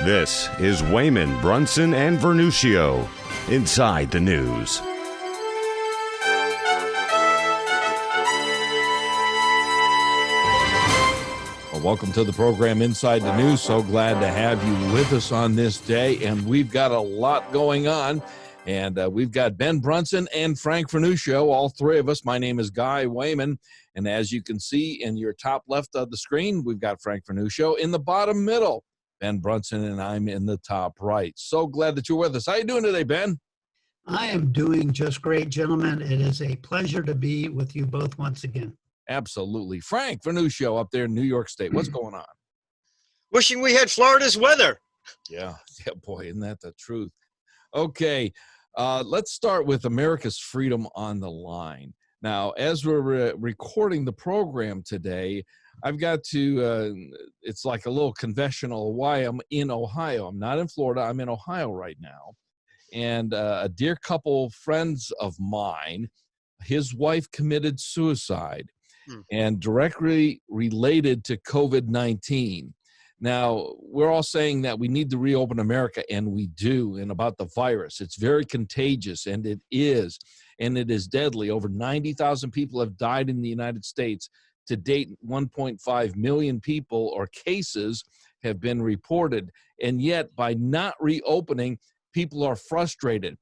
This is Wehman, Brunson, and Vernuccio, Inside the News. Well, welcome to the program Inside the News. So glad to have you with us on this day, and we've got a lot going on. And we've got Ben Brunson and Frank Vernuccio, all three of us. My name is Guy Wehman, and as you can see in your top left of the screen, we've got Frank Vernuccio in the bottom middle. Ben Brunson and I'm in the top right. So glad that you're with us. How you doing today, Ben? I am doing just great, gentlemen. It is a pleasure to be with you both once again. Absolutely. Frank Vernuccio up there in New York State. What's going on? Wishing we had Florida's weather. Yeah, boy, isn't that the truth? Okay, let's start with America's freedom on the line. Now, as we're recording the program today, I've got to, it's like a little confessional why I'm in Ohio. I'm not in Florida. I'm in Ohio right now. And a dear couple friends of mine, his wife committed suicide and directly related to COVID-19. Now, we're all saying that we need to reopen America, and we do, and about the virus. It's very contagious, and it is deadly. Over 90,000 people have died in the United States. To date, 1.5 million people or cases have been reported, and yet by not reopening, people are frustrated.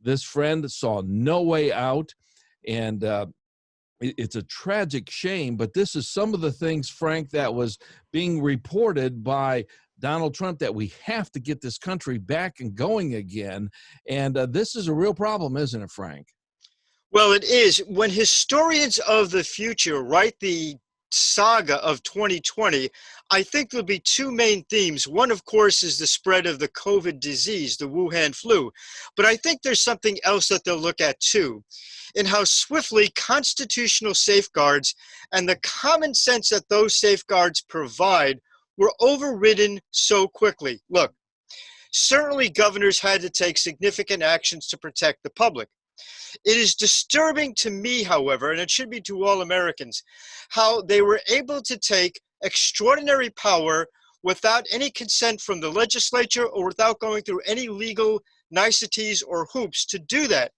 This friend saw no way out, and it's a tragic shame, but this is some of the things, Frank, that was being reported by Donald Trump, that we have to get this country back and going again. And this is a real problem, isn't it, Frank? Well, it is. When historians of the future write the saga of 2020, I think there'll be two main themes. One, of course, is the spread of the COVID disease, the Wuhan flu. But I think there's something else that they'll look at, too, in how swiftly constitutional safeguards and the common sense that those safeguards provide were overridden so quickly. Look, certainly governors had to take significant actions to protect the public. It is disturbing to me, however, and it should be to all Americans, how they were able to take extraordinary power without any consent from the legislature or without going through any legal niceties or hoops to do that.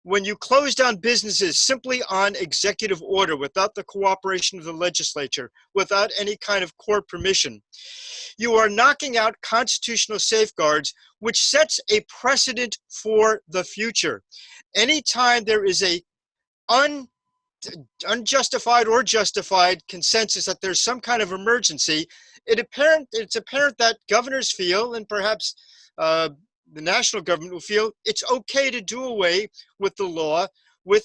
When you close down businesses simply on executive order without the cooperation of the legislature, without any kind of court permission, you are knocking out constitutional safeguards, which sets a precedent for the future. Anytime there is a unjustified or justified consensus that there's some kind of emergency, it's apparent that governors feel, and perhaps the national government will feel, it's okay to do away with the law with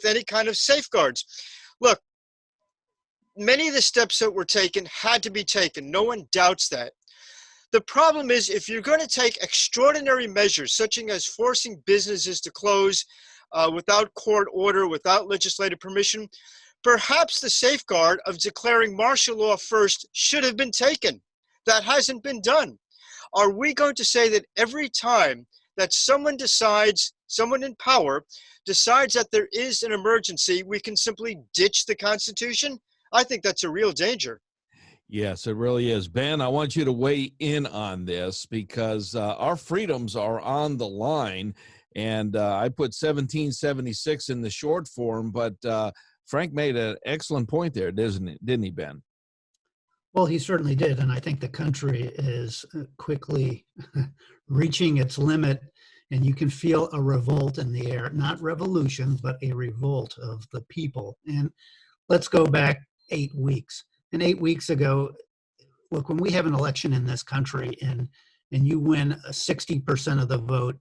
any kind of safeguards. Look, many of the steps that were taken had to be taken. No one doubts that. The problem is, if you're going to take extraordinary measures, such as forcing businesses to close without court order, without legislative permission, perhaps the safeguard of declaring martial law first should have been taken. That hasn't been done. Are we going to say that every time that someone in power decides that there is an emergency, we can simply ditch the Constitution? I think that's a real danger. Yes, it really is. Ben, I want you to weigh in on this because our freedoms are on the line. And I put 1776 in the short form, but Frank made an excellent point there, didn't he, Ben? Well, he certainly did. And I think the country is quickly reaching its limit. And you can feel a revolt in the air, not revolution, but a revolt of the people. And let's go back 8 weeks. And 8 weeks ago, look, when we have an election in this country and you win 60% of the vote,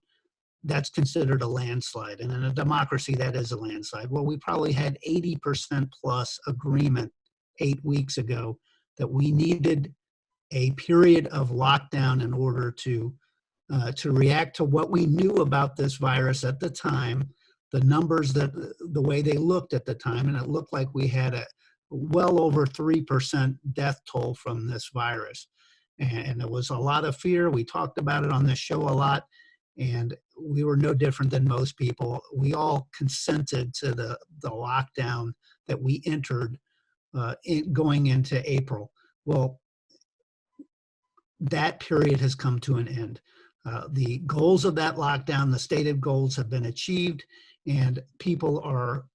that's considered a landslide. And in a democracy, that is a landslide. Well, we probably had 80% plus agreement 8 weeks ago that we needed a period of lockdown in order to react to what we knew about this virus at the time, the numbers, the way they looked at the time, and it looked like we had a well over 3% death toll from this virus. And there was a lot of fear. We talked about it on this show a lot, and we were no different than most people. We all consented to the lockdown that we entered going into April. Well, that period has come to an end. The goals of that lockdown, the stated goals, have been achieved, and people are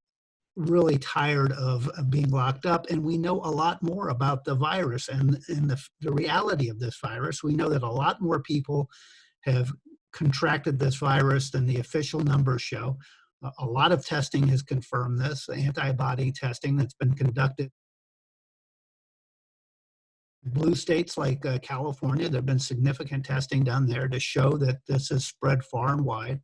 really tired of being locked up. And we know a lot more about the virus and the reality of this virus. We know that a lot more people have contracted this virus than the official numbers show. A lot of testing has confirmed this, antibody testing that's been conducted. Blue states like California, there have been significant testing done there to show that this has spread far and wide,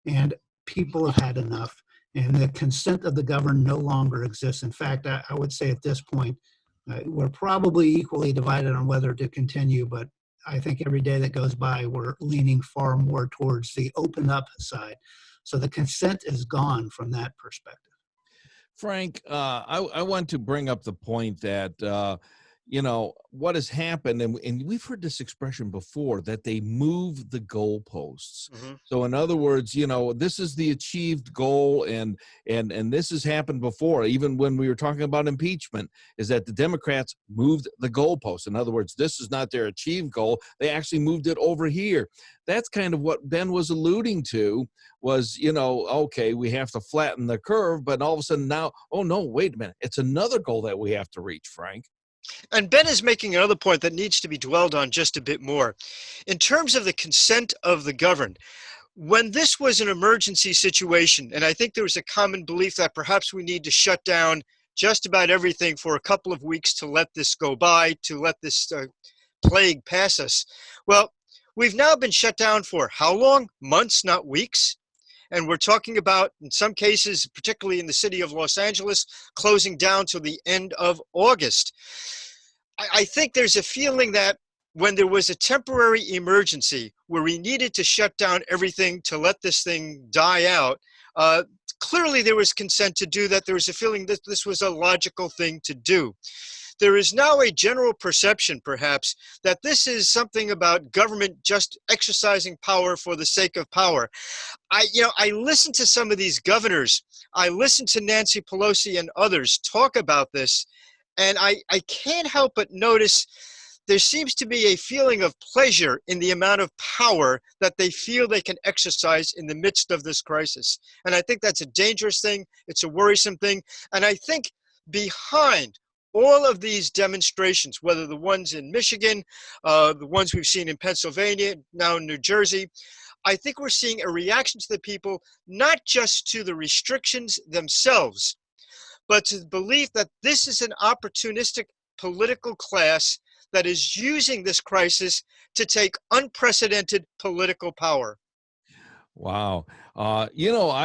and people have had enough, and the consent of the governed no longer exists. In fact, I would say at this point, we're probably equally divided on whether to continue, but I think every day that goes by, we're leaning far more towards the open up side. So the consent is gone from that perspective. Frank, I want to bring up the point that, what has happened, and we've heard this expression before, that they move the goalposts. Mm-hmm. So in other words, this is the achieved goal, and this has happened before, even when we were talking about impeachment, is that the Democrats moved the goalposts. In other words, this is not their achieved goal. They actually moved it over here. That's kind of what Ben was alluding to, was, okay, we have to flatten the curve, but all of a sudden now, oh no, wait a minute, it's another goal that we have to reach, Frank. And Ben is making another point that needs to be dwelled on just a bit more. In terms of the consent of the governed, when this was an emergency situation, and I think there was a common belief that perhaps we need to shut down just about everything for a couple of weeks to let this go by, to let this plague pass us. Well, we've now been shut down for how long? Months, not weeks. And we're talking about, in some cases, particularly in the city of Los Angeles, closing down till the end of August. I think there's a feeling that when there was a temporary emergency where we needed to shut down everything to let this thing die out, clearly there was consent to do that. There was a feeling that this was a logical thing to do. There is now a general perception, perhaps, that this is something about government just exercising power for the sake of power. I listen to some of these governors. I listen to Nancy Pelosi and others talk about this, and I can't help but notice there seems to be a feeling of pleasure in the amount of power that they feel they can exercise in the midst of this crisis. And I think that's a dangerous thing. It's a worrisome thing. And I think behind all of these demonstrations, whether the ones in Michigan, the ones we've seen in Pennsylvania, now in New Jersey, I think we're seeing a reaction to the people, not just to the restrictions themselves, but to the belief that this is an opportunistic political class that is using this crisis to take unprecedented political power. Wow. I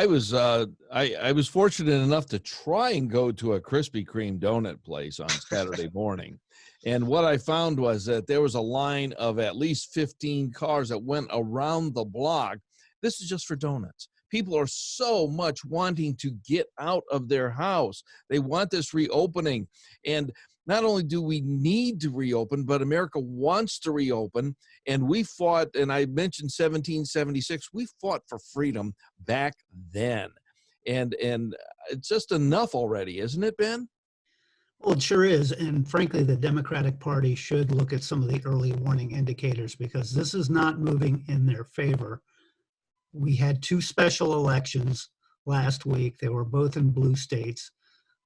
was fortunate enough to try and go to a Krispy Kreme donut place on Saturday morning. And what I found was that there was a line of at least 15 cars that went around the block. This is just for donuts. People are so much wanting to get out of their house. They want this reopening. And not only do we need to reopen, but America wants to reopen. And we fought, and I mentioned 1776, we fought for freedom back then. And it's just enough already, isn't it, Ben? Well, it sure is. And frankly, the Democratic Party should look at some of the early warning indicators, because this is not moving in their favor. We had two special elections last week. They were both in blue states.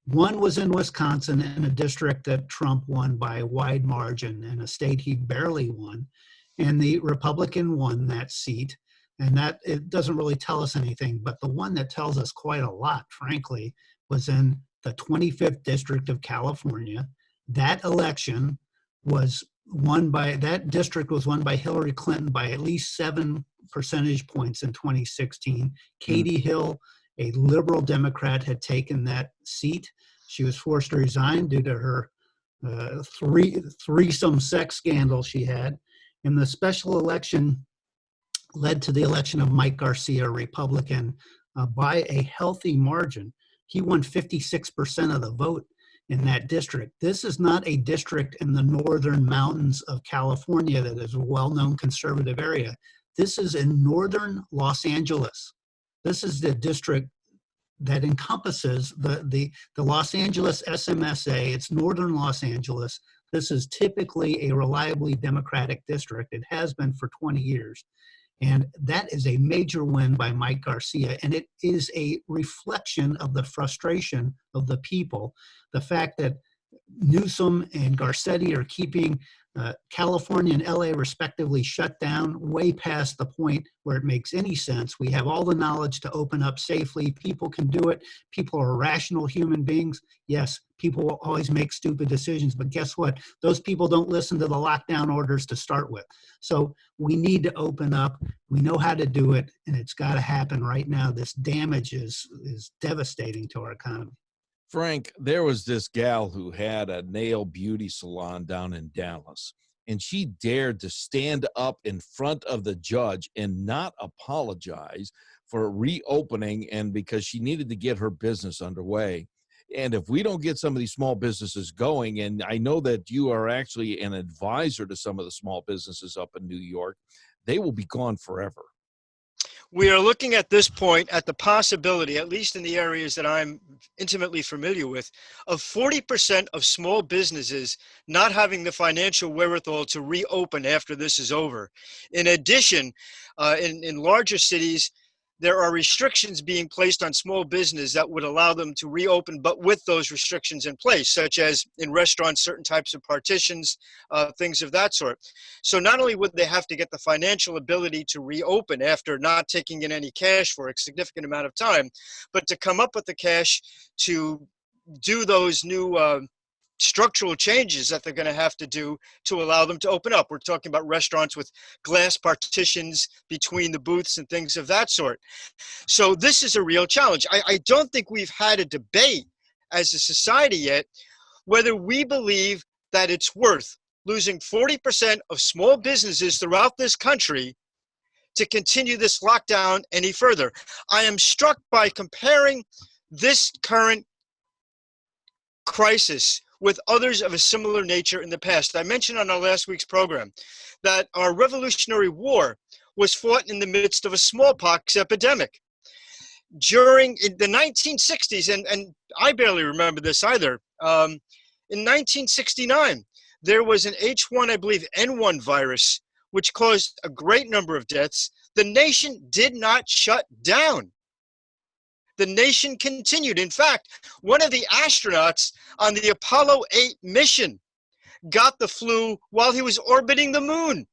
One was in Wisconsin, in a district that Trump won by a wide margin, in a state he barely won. And the Republican won that seat. And that, it doesn't really tell us anything, but the one that tells us quite a lot, frankly, was in the 25th District of California. That election was won by, that district was won by Hillary Clinton by at least 7 percentage points in 2016. Katie Hill, a liberal Democrat, had taken that seat. She was forced to resign due to her threesome sex scandal she had. And the special election led to the election of Mike Garcia, a Republican, by a healthy margin. He won 56% of the vote in that district. This is not a district in the northern mountains of California that is a well-known conservative area. This is in northern Los Angeles. This is the district that encompasses the Los Angeles SMSA. It's northern Los Angeles, This is typically a reliably Democratic district. It has been for 20 years. And that is a major win by Mike Garcia. And it is a reflection of the frustration of the people. The fact that Newsom and Garcetti are keeping California and LA respectively shut down way past the point where it makes any sense. We have all the knowledge to open up safely. People can do it. People are rational human beings. Yes, people will always make stupid decisions, but guess what? Those people don't listen to the lockdown orders to start with. So we need to open up. We know how to do it, and it's got to happen right now. This damage is devastating to our economy. Frank, there was this gal who had a nail beauty salon down in Dallas, and she dared to stand up in front of the judge and not apologize for reopening, and because she needed to get her business underway. And if we don't get some of these small businesses going, and I know that you are actually an advisor to some of the small businesses up in New York, they will be gone forever. We are looking at this point at the possibility, at least in the areas that I'm intimately familiar with, of 40% of small businesses not having the financial wherewithal to reopen after this is over. In addition, in larger cities, there are restrictions being placed on small business that would allow them to reopen, but with those restrictions in place, such as in restaurants, certain types of partitions, things of that sort. So not only would they have to get the financial ability to reopen after not taking in any cash for a significant amount of time, but to come up with the cash to do those new structural changes that they're going to have to do to allow them to open up. We're talking about restaurants with glass partitions between the booths and things of that sort. So this is a real challenge. I don't think we've had a debate as a society yet whether we believe that it's worth losing 40% of small businesses throughout this country to continue this lockdown any further. I am struck by comparing this current crisis with others of a similar nature in the past. I mentioned on our last week's program that our Revolutionary War was fought in the midst of a smallpox epidemic. During the 1960s, and I barely remember this either, in 1969, there was an H1, I believe, N1 virus, which caused a great number of deaths. The nation did not shut down. The nation continued. In fact, one of the astronauts on the Apollo 8 mission got the flu while he was orbiting the moon.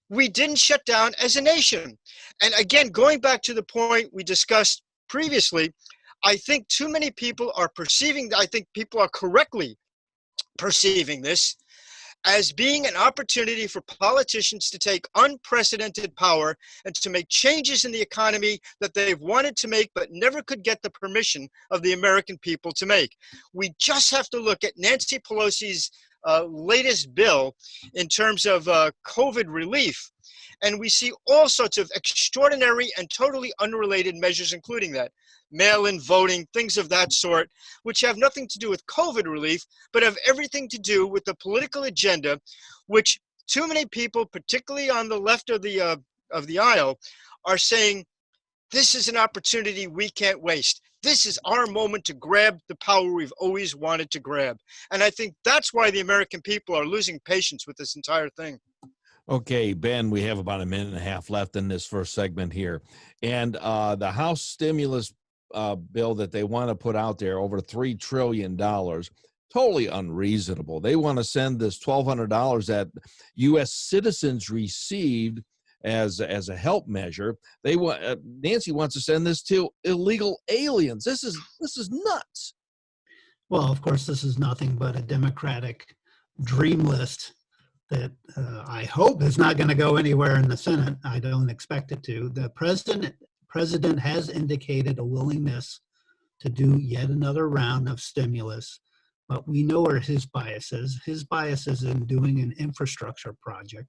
We didn't shut down as a nation. And again, going back to the point we discussed previously, I think too many people are I think people are correctly perceiving this as being an opportunity for politicians to take unprecedented power and to make changes in the economy that they've wanted to make but never could get the permission of the American people to make. We just have to look at Nancy Pelosi's latest bill in terms of COVID relief, and we see all sorts of extraordinary and totally unrelated measures, including that. Mail-in voting, things of that sort, which have nothing to do with COVID relief, but have everything to do with the political agenda, which too many people, particularly on the left of the aisle, are saying, this is an opportunity we can't waste. This is our moment to grab the power we've always wanted to grab. And I think that's why the American people are losing patience with this entire thing. Okay, Ben, we have about a minute and a half left in this first segment here. And the House stimulus bill that they want to put out there, over $3 trillion, totally unreasonable. They want to send this $1,200 that U.S. citizens received as a help measure. They want Nancy wants to send this to illegal aliens. This is nuts. Well, of course, this is nothing but a Democratic dream list that I hope is not going to go anywhere in the Senate. I don't expect it to. The president has indicated a willingness to do yet another round of stimulus, but we know where his bias is. His bias is in doing an infrastructure project,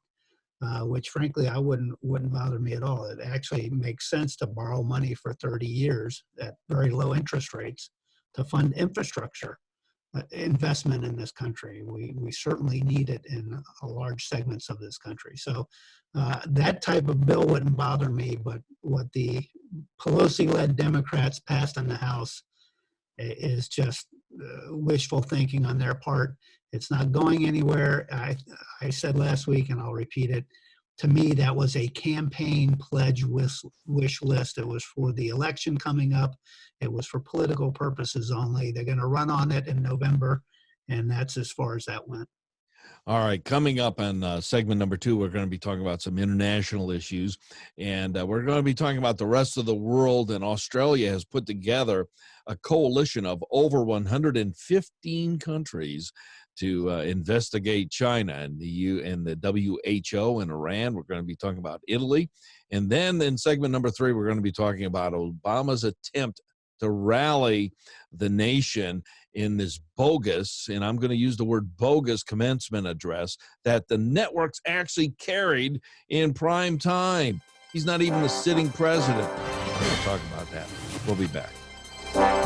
which frankly, I wouldn't bother me at all. It actually makes sense to borrow money for 30 years at very low interest rates to fund infrastructure investment in this country. We certainly need it in large segments of this country. So that type of bill wouldn't bother me, but what the Pelosi-led Democrats passed in the House is just wishful thinking on their part. It's not going anywhere. I said last week, and I'll repeat it, to me, that was a campaign pledge wish list. It was for the election coming up. It was for political purposes only. They're going to run on it in November, and that's as far as that went. All right, coming up on segment number 2, we're going to be talking about some international issues, and we're going to be talking about the rest of the world. And Australia has put together a coalition of over 115 countries to investigate China and the WHO and Iran. We're going to be talking about Italy. And then in segment number 3, we're going to be talking about Obama's attempt to rally the nation in this bogus, and I'm going to use the word bogus, commencement address that the networks actually carried in prime time. He's not even the sitting president. We're going to talk about that. We'll be back.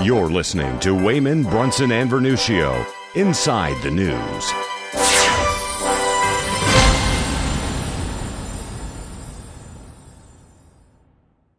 You're listening to Wehman, Brunson, and Vernuccio, Inside the News.